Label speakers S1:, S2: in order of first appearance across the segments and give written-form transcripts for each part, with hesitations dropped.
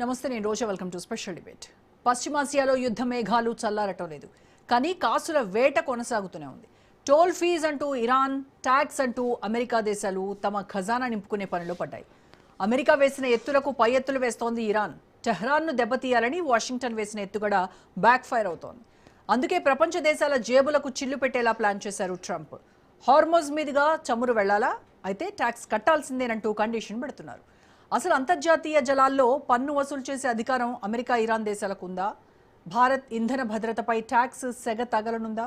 S1: నమస్తే, నేను Roja. Welcome to special debate. పశ్చిమాసియాలో యుద్ధ మేఘాలు చల్లారటం లేదు, కానీ కాసుల వేట కొనసాగుతూనే ఉంది. టోల్ ఫీజ్ అంటూ ఇరాన్, ట్యాక్స్ అంటూ అమెరికా దేశాలు తమ ఖజానా నింపుకునే పనిలో పడ్డాయి. అమెరికా వేసిన ఎత్తులకు పై ఎత్తులు వేస్తోంది ఇరాన్. టెహ్రాన్ను దెబ్బతీయాలని వాషింగ్టన్ వేసిన ఎత్తుగడ బ్యాక్ ఫైర్ అవుతోంది. అందుకే ప్రపంచ దేశాల జేబులకు చిల్లు పెట్టేలా ప్లాన్ చేశారు ట్రంప్. హార్మోజ్ మీదుగా చమురు వెళ్లాలా, అయితే ట్యాక్స్ కట్టాల్సిందేనంటూ కండిషన్ పెడుతున్నారు. అసలు అంతర్జాతీయ జలాల్లో పన్ను వసూలు చేసే అధికారం అమెరికా, ఇరాన్ దేశాలకు ఉందా? భారత్ ఇంధన భద్రతపై ట్యాక్స్ సెగ తగలనుందా?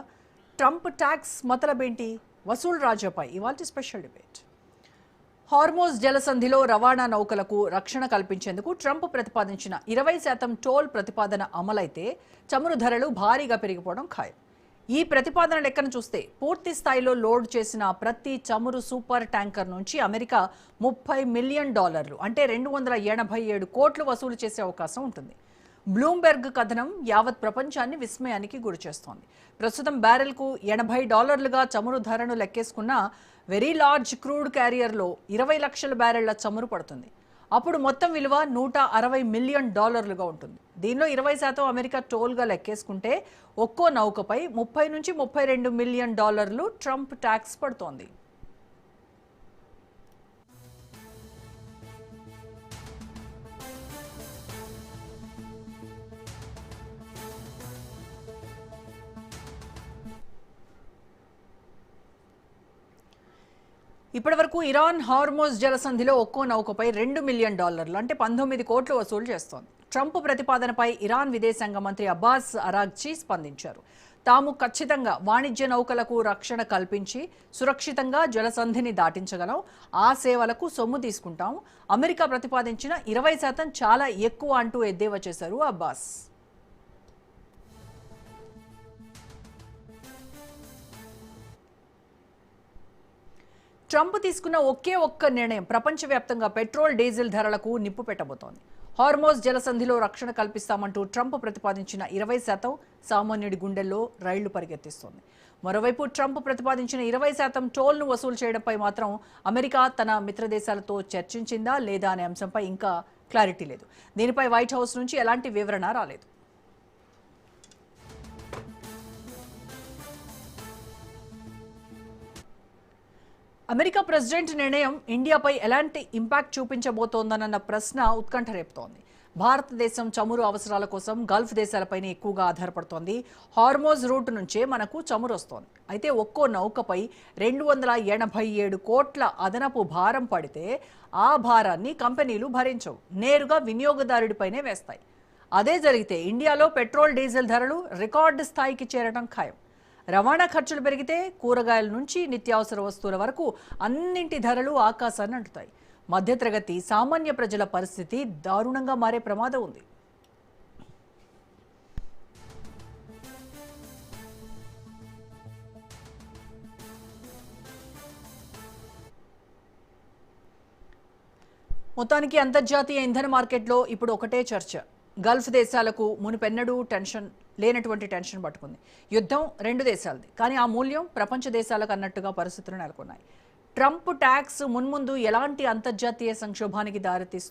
S1: Trump tax మతలబేంటి? వసూలు రాజాపై ఇవాల్టి స్పెషల్ డిబేట్. హార్మోజ్ జలసంధిలో రవాణా నౌకలకు రక్షణ కల్పించేందుకు ట్రంప్ ప్రతిపాదించిన 20% టోల్ ప్రతిపాదన అమలైతే చమురు ధరలు భారీగా పెరిగిపోవడం ఖాయం. ఈ ప్రతిపాదన లెక్కను చూస్తే పూర్తి స్థాయిలో లోడ్ చేసిన ప్రతి చమురు సూపర్ ట్యాంకర్ నుంచి అమెరికా $30 మిలియన్ అంటే 287 కోట్లు వసూలు చేసే అవకాశం ఉంటుంది. బ్లూంబెర్గ్ కథనం యావత్ ప్రపంచాన్ని విస్మయానికి గురిచేస్తోంది. ప్రస్తుతం బ్యారెల్కు $80గా చమురు ధరను లెక్కేసుకున్న వెరీ లార్జ్ క్రూడ్ క్యారియర్లో 20 లక్షల బ్యారెళ్ల చమురు పడుతుంది. అప్పుడు మొత్తం విలువ $160 మిలియన్ ఉంటుంది. దీనిలో 20% అమెరికా టోల్గా లెక్కేసుకుంటే ఒక్కో నౌకపై $30 నుంచి $32 మిలియన్ ట్రంప్ ట్యాక్స్ పడుతోంది. ఇప్పటివరకు ఇరాన్ హార్మోజ్ జలసంధిలో ఒక్కో నౌకపై $2 మిలియన్ అంటే 19 కోట్లు వసూలు చేస్తోంది. ట్రంప్ ప్రతిపాదనపై ఇరాన్ విదేశాంగ మంత్రి అబ్బాస్ అరాగ్చి స్పందించారు. తాము ఖచ్చితంగా వాణిజ్య నౌకలకు రక్షణ కల్పించి సురక్షితంగా జలసంధిని దాటించగలం, ఆ సేవలకు సొమ్ము తీసుకుంటాం. అమెరికా ప్రతిపాదించిన 20% చాలా ఎక్కువ అంటూ ఎద్దేవా చేశారు అబ్బాస్. ట్రంప్ తీసుకున్న ఒక్క నిర్ణయం ప్రపంచవ్యాప్తంగా పెట్రోల్, డీజిల్ ధరలకు నిప్పు పెట్టబోతోంది. హార్మోజ్ జలసంధిలో రక్షణ కల్పిస్తామంటూ ట్రంప్ ప్రతిపాదించిన 20% సామాన్యుడి గుండెల్లో రైళ్లు పరిగెత్తిస్తోంది. మరోవైపు ట్రంప్ ప్రతిపాదించిన 20% టోల్ను వసూలు చేయడంపై మాత్రం అమెరికా తన మిత్రదేశాలతో చర్చించిందా లేదా అనే అంశంపై ఇంకా క్లారిటీ లేదు. దీనిపై వైట్ హౌస్ నుంచి ఎలాంటి వివరణ రాలేదు. అమెరికా ప్రెసిడెంట్ నిర్ణయం ఇండియాపై ఎలాంటి ఇంపాక్ట్ చూపించబోతోందన్న ప్రశ్న ఉత్కంఠ రేపుతోంది. భారతదేశం చమురు అవసరాల కోసం గల్ఫ్ దేశాలపైనే ఎక్కువగా ఆధారపడుతోంది. హార్మోజ్ రూట్ నుంచే మనకు చమురు వస్తోంది. అయితే ఒక్కో నౌకపై 287 కోట్ల అదనపు భారం పడితే ఆ భారాన్ని కంపెనీలు భరించవు, నేరుగా వినియోగదారుడిపైనే వేస్తాయి. అదే జరిగితే ఇండియాలో పెట్రోల్, డీజిల్ ధరలు రికార్డు స్థాయికి చేరడం ఖాయం. రవాణా ఖర్చులు పెరిగితే కూరగాయల నుంచి నిత్యావసర వస్తువుల వరకు అన్నింటి ధరలు ఆకాశాన్ని అంటుతాయి. మధ్యతరగతి సామాన్య ప్రజల పరిస్థితి దారుణంగా మారే ప్రమాదం ఉంది. మొత్తానికి అంతర్జాతీయ ఇంధన మార్కెట్లో ఇప్పుడు ఒకటే చర్చ. గల్ఫ్ దేశాలకు మునుపెన్నడూ లేనటువంటి టెన్షన్ పట్టుకుంది. యుద్ధం 2 దేశాలది, కానీ ఆ మూల్యం ప్రపంచ దేశాలకు అన్నట్టుగా పరిస్థితులు నెలకొన్నాయి. ట్రంప్ ట్యాక్స్ మున్ముందు ఎలాంటి అంతర్జాతీయ సంక్షోభానికి దారితీస్తుంది?